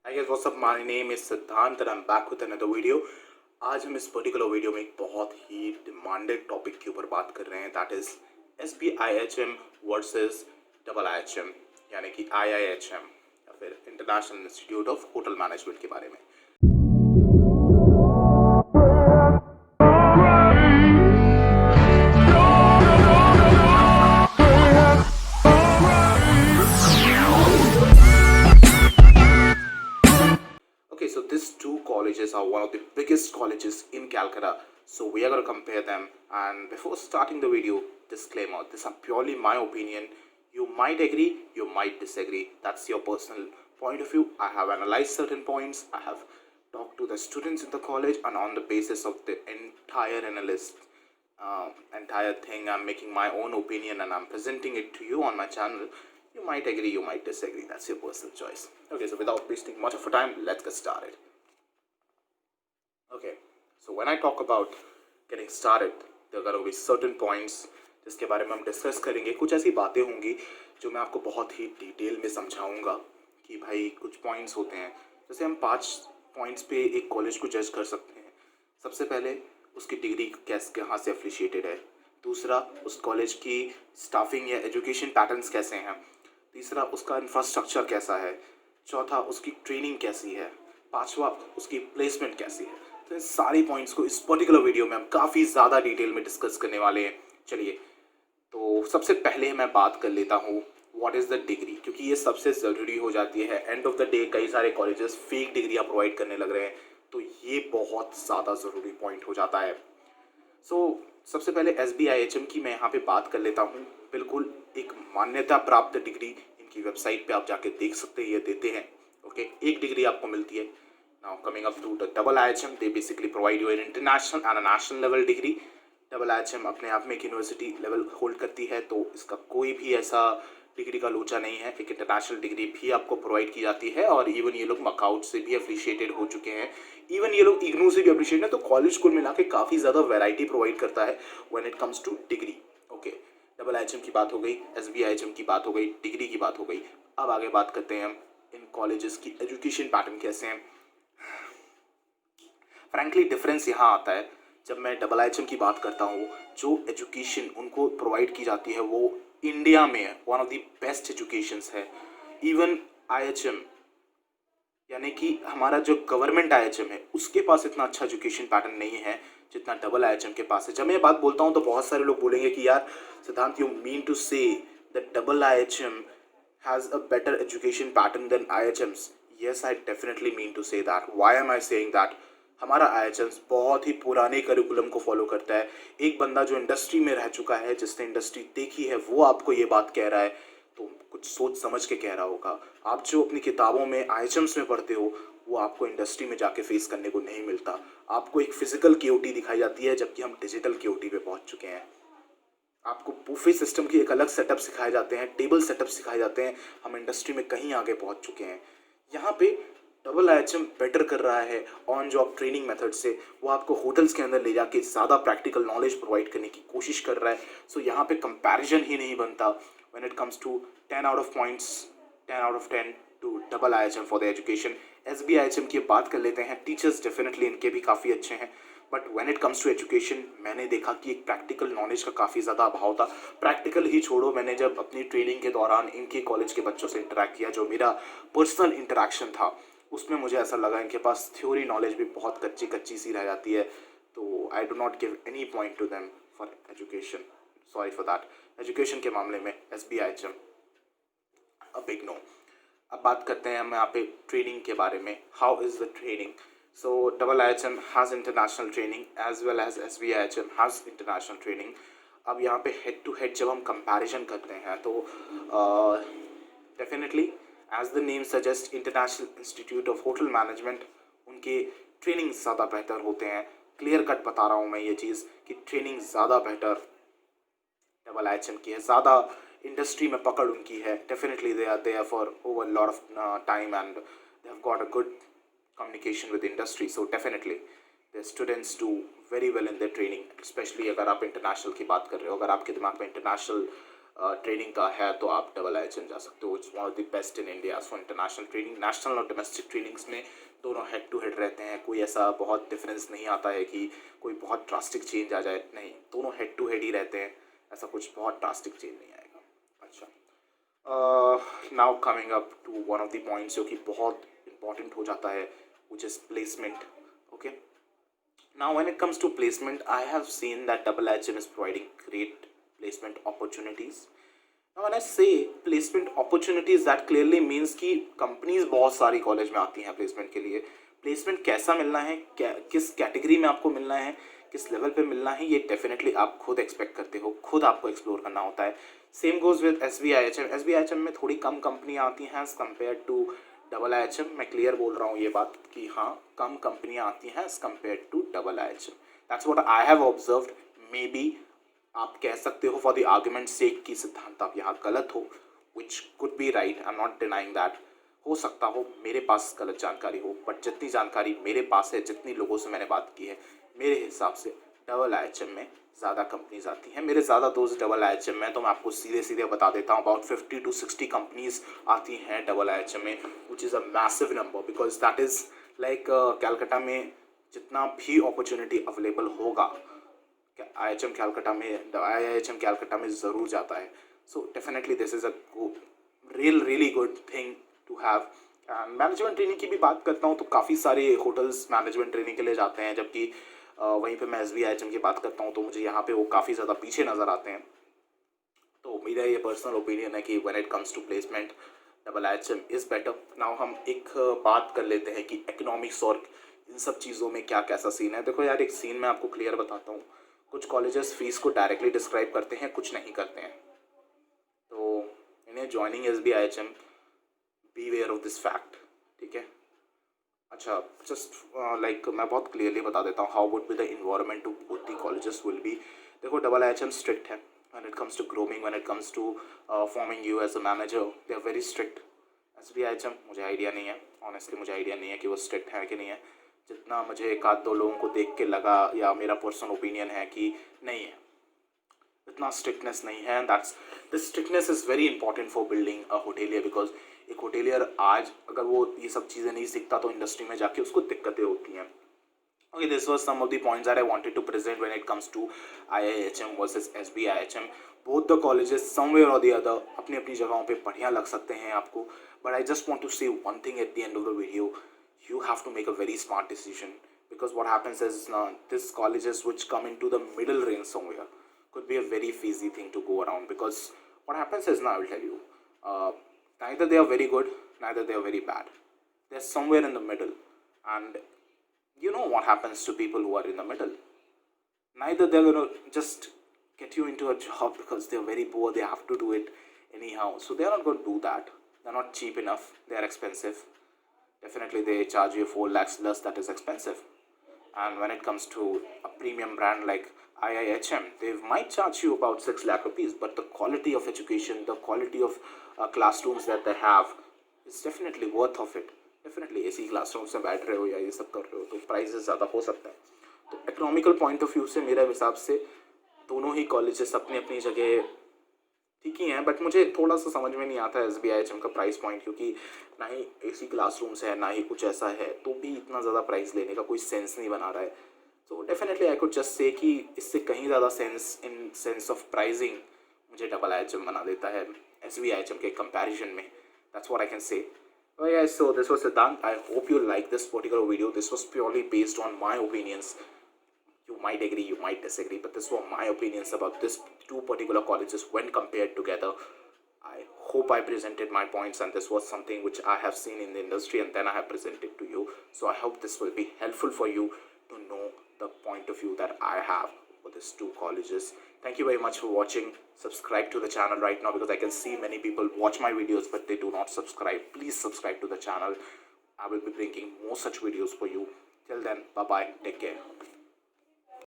I guess what's up, my name is सिद्धांत and I'm back with another video. आज हम इस particular video में एक बहुत ही डिमांडेड टॉपिक के ऊपर बात कर रहे हैं, that is SBIHM versus IIHM यानी कि IIHM या फिर international institute of hotel management के बारे में. Okay, so these two colleges are one of the biggest colleges in Calcutta. So we are going to compare them. And before starting the video, disclaimer: these are purely my opinion. You might agree, you might disagree. That's your personal point of view. I have analyzed certain points. I have talked to the students in the college, and on the basis of the entire thing, I'm making my own opinion and I'm presenting it to you on my channel. You might agree, you might disagree. That's your personal choice. Okay, so without wasting much of your time, let's get started. Okay, so when I talk about getting started, there are going to be certain points जिसके बारे में हम discuss करेंगे. कुछ ऐसी बातें होंगी जो मैं आपको बहुत ही डिटेल में समझाऊंगा कि भाई कुछ पॉइंट्स होते हैं. जैसे हम 5 पॉइंट्स पे एक कॉलेज को जज कर सकते हैं. सबसे पहले उसकी डिग्री कहाँ से एफिलिएटेड है. दूसरा, उस कॉलेज की स्टाफिंग या एजुकेशन पैटर्न्स कैसे हैं. तीसरा, उसका इंफ्रास्ट्रक्चर कैसा है. चौथा, उसकी ट्रेनिंग कैसी है. पांचवा, उसकी प्लेसमेंट कैसी है. तो इन सारे पॉइंट्स को इस पर्टिकुलर वीडियो में हम काफ़ी ज़्यादा डिटेल में डिस्कस करने वाले हैं. चलिए, तो सबसे पहले मैं बात कर लेता हूँ व्हाट इज़ द डिग्री, क्योंकि ये सबसे ज़रूरी हो जाती है. एंड ऑफ द डे कई सारे कॉलेजेस फेक डिग्रियाँ प्रोवाइड करने लग रहे हैं, तो ये बहुत ज़्यादा ज़रूरी पॉइंट हो जाता है. सबसे पहले SBIHM की मैं यहाँ पे बात कर लेता हूँ. बिल्कुल एक मान्यता प्राप्त डिग्री, इनकी वेबसाइट पे आप जाके देख सकते हैं, ये देते हैं. ओके, एक डिग्री आपको मिलती है. Now coming up to the IIHM, they basically provide you an international and a national level degree. IIHM अपने आप में एक यूनिवर्सिटी लेवल होल्ड करती है, तो इसका कोई भी ऐसा डिग्री का लोचा नहीं है. एक इंटरनेशनल डिग्री भी आपको प्रोवाइड की जाती है, और इवन ये लोग मकाउट से भी एफिलिएटेड हो चुके हैं. इवन ये लोग इग्नू से भी एफिलिएटेड है. तो कॉलेज कुल मिला के काफ़ी ज़्यादा वैरायटी प्रोवाइड करता है when it comes two degree. Okay, IIHM की बात हो गई, SBIHM की बात हो गई, डिग्री की बात हो गई. अब आगे बात करते हैं हम इन कॉलेजेस की एजुकेशन पैटर्न कैसे हैं. फ्रैंकली डिफरेंस यहाँ आता है. जब मैं IIHM की बात करता हूँ, जो एजुकेशन उनको प्रोवाइड की जाती है वो इंडिया में one of the best educations है. इवन IHM यानी कि हमारा जो गवर्नमेंट IHM है, उसके पास इतना अच्छा एजुकेशन पैटर्न नहीं है जितना IIHM के पास है. जब मैं ये बात बोलता हूँ तो बहुत सारे लोग बोलेंगे कि यार Siddhant, you mean to say that IIHM has a better education pattern than IHMs. Yes, I definitely mean to say that. Why am I saying that? हमारा IHMs बहुत ही पुराने करिकुलम को फॉलो करता है. एक बंदा जो इंडस्ट्री में रह चुका है, जिसने इंडस्ट्री देखी है, वो आपको ये बात कह रहा है, तो कुछ सोच समझ के कह रहा होगा. आप जो अपनी किताबों में IHMs में पढ़ते हो, वो आपको इंडस्ट्री में जाके फेस करने को नहीं मिलता. आपको एक फिजिकल KOT दिखाई जाती है, जबकि हम डिजिटल KOT पे पहुंच चुके हैं. आपको बूफे सिस्टम की एक अलग सेटअप सिखाए जाते हैं, टेबल सेटअप सिखाए जाते हैं. हम इंडस्ट्री में कहीं आगे पहुंच चुके हैं. यहाँ पे IIHM बेटर कर रहा है ऑन जॉब ट्रेनिंग मेथड से. वो आपको होटल्स के अंदर ले जाके ज़्यादा प्रैक्टिकल नॉलेज प्रोवाइड करने की कोशिश कर रहा है. सो यहाँ पे कंपैरिजन ही नहीं बनता when it comes to 10 out of points, 10 out of 10 to IIHM for the education. SBIHM की बात कर लेते हैं. टीचर्स डेफिनेटली इनके भी काफ़ी अच्छे हैं, but when it comes to education मैंने देखा कि एक प्रैक्टिकल नॉलेज का काफ़ी ज़्यादा अभाव था. प्रैक्टिकल ही छोड़ो, मैंने जब अपनी ट्रेनिंग के दौरान इनके कॉलेज के बच्चों से इंटरेक्ट किया, जो मेरा पर्सनल इंटरेक्शन था, उसमें मुझे ऐसा लगा इनके पास थ्योरी नॉलेज भी बहुत कच्ची कच्ची सी रह जाती है. तो I do not give any point two them for education. Sorry for that. Education के मामले में SBIHM अ बिग नो. अब बात करते हैं हम यहाँ पे ट्रेनिंग के बारे में. How is the training? So IIHM has international training as well as SBIHM has international training. अब यहाँ पे हेड टू हेड जब हम कंपैरिजन करते हैं तो definitely as the name suggest international institute of hotel management, उनके ट्रेनिंग ज़्यादा बेहतर होते हैं. क्लियर कट बता रहा हूँ मैं ये चीज़ कि ट्रेनिंग ज़्यादा बेहतर IIHM की है. ज़्यादा इंडस्ट्री में पकड़ उनकी है. Definitely they are there for over lot of time and they have got a good communication with industry. So definitely the students do very well in their training, especially अगर आप international की बात कर रहे हो. अगर आपके दिमाग में इंटरनेशनल ट्रेनिंग का है तो आप डबल IHM जा सकते हो. It's one of the best in India for international training. National और डोमेस्टिक ट्रेनिंग्स में दोनों हेड टू हेड रहते हैं. कोई ऐसा बहुत डिफरेंस नहीं आता है कि कोई बहुत ड्रास्टिक चेंज आ जाए. नहीं, दोनों हेड टू हेड ही रहते हैं. ऐसा कुछ बहुत ड्रास्टिक चेंज नहीं आएगा. अच्छा, now coming up to one of the points जो कि बहुत इंपॉर्टेंट हो जाता है, which is placement. Okay, now when it comes to placement, I have seen that double IHM is providing great placement opportunities. Now when I say placement opportunities, that clearly means कि companies बहुत सारी college में आती हैं placement के लिए. Placement कैसा मिलना है, किस कैटेगरी में आपको मिलना है, किस लेवल पे मिलना है, ये डेफिनेटली आप खुद एक्सपेक्ट करते हो, खुद आपको एक्सप्लोर करना होता है. Same goes with SBIHM. SBIHM में थोड़ी कम कंपनियाँ आती हैं as compare to double IHM. मैं क्लियर बोल रहा हूँ ये बात कि हाँ, कम कंपनियाँ आती हैं as compare to double IHM. That's what I have observed. Maybe आप कह सकते हो फॉर द आर्ग्यूमेंट सेक कि सिद्धांत आप यहाँ गलत हो, which could be right. I am not denying that. हो सकता हो मेरे पास गलत जानकारी हो, बट जितनी जानकारी मेरे पास है, जितनी लोगों से मैंने बात की है, मेरे हिसाब से डबल IHM में ज़्यादा कंपनीज आती हैं. मेरे ज़्यादा दोस्त डबल IHM में, तो मैं आपको सीधे सीधे बता देता हूँ, अबाउट 50 to 60 कंपनीज आती हैं डबल IHM में, which is a massive number. Because that is like Calcutta में जितना भी अपॉर्चुनिटी अवेलेबल होगा, IHM कैलकाटा में ज़रूर जाता है. So definitely this is a really good thing to have. Management training की भी बात करता हूँ तो काफ़ी सारे होटल्स मैनेजमेंट ट्रेनिंग के लिए जाते हैं, जबकि वहीं पे मैं SBIHM की बात करता हूँ तो मुझे यहाँ पे वो काफ़ी ज़्यादा पीछे नज़र आते हैं. तो मेरा ये पर्सनल ओपिनियन है कि when it comes to placement, double IHM is better. Now हम एक बात कर लेते हैं कि इकोनॉमिक्स और इन सब चीज़ों में क्या कैसा सीन है. देखो यार, एक सीन मैं आपको क्लियर बताता हूँ. कुछ कॉलेजेस फीस को डायरेक्टली डिस्क्राइब करते हैं, कुछ नहीं करते हैं. तो इन्हें joining SBIHM, be aware of this fact. ठीक है. अच्छा, जस्ट लाइक मैं बहुत क्लियरली बता देता हूँ how would be the environment to both the colleges will be. देखो, डबल IHM स्ट्रिक्ट है when it comes to grooming, when it comes to forming you as a manager. They are very strict. SBIHM मुझे idea नहीं है, honestly मुझे idea नहीं है कि वो स्ट्रिक्ट है कि नहीं है. जितना मुझे एक आध दो लोगों को देख के लगा, या मेरा पर्सनल ओपिनियन है कि नहीं है, इतना स्ट्रिक्टनेस नहीं है. That's the strictness is very important for building a hotelier. Because एक होटेलियर आज अगर वो ये सब चीज़ें नहीं सीखता तो इंडस्ट्री में जाके उसको दिक्कतें होती हैं. Okay, this was some of the points that I wanted to present when it comes to IIHM versus SBIHM. Both the colleges somewhere or the other अपनी अपनी जगहों पे बढ़िया लग सकते हैं आपको. But I just want to say one thing at the end of the video. You have to make a very smart decision, because what happens is these colleges which come into the middle range somewhere could be a very easy thing to go around. Because what happens is, now I will tell you, neither they are very good, neither they are very bad. They're somewhere in the middle. And you know what happens to people who are in the middle. Neither they're going to just get you into a job because they're very poor, they have to do it anyhow. So they're not going to do that. They're not cheap enough, they're expensive. Definitely they charge you 4 lakhs plus, that is expensive. And when it comes to a premium brand like IIHM, they might charge you about 6 lakh rupees, but the quality of education, the quality of classrooms that they have is definitely worth of it. Definitely ऐसी classroom से बैठ रहे हो या ये सब कर रहे हो तो प्राइसेस ज़्यादा हो सकते हैं. तो इकोनॉमिकल पॉइंट ऑफ व्यू से मेरा हिसाब से दोनों ही कॉलेजेस अपनी अपनी जगह ठीक ही हैं. बट मुझे थोड़ा सा समझ में नहीं आता है SBIHM का प्राइस पॉइंट, क्योंकि ना ही ऐसी क्लासरूम्स है ना ही कुछ ऐसा है, तो भी इतना ज़्यादा प्राइस लेने का कोई सेंस नहीं बना रहा है. तो definitely I could just say कि इससे कहीं ज़्यादा इन सेंस ऑफ प्राइजिंग मुझे डबल IHM बना देता है SBIHM के कंपैरिजन में. That's what I can say. Oh yeah, so this was Siddhant. I hope you like this particular video. This was purely based on my opinions. You might agree, you might disagree, but this were my opinions about this two particular colleges when compared together. I hope I presented my points, and this was something which I have seen in the industry and then I have presented to you. So I hope this will be helpful for you to know the point of view that I have for these two colleges. Thank you very much for watching. Subscribe to the channel right now, because I can see many people watch my videos but they do not subscribe. Please subscribe to the channel. I will be bringing more such videos for you. Till then, bye bye, take care.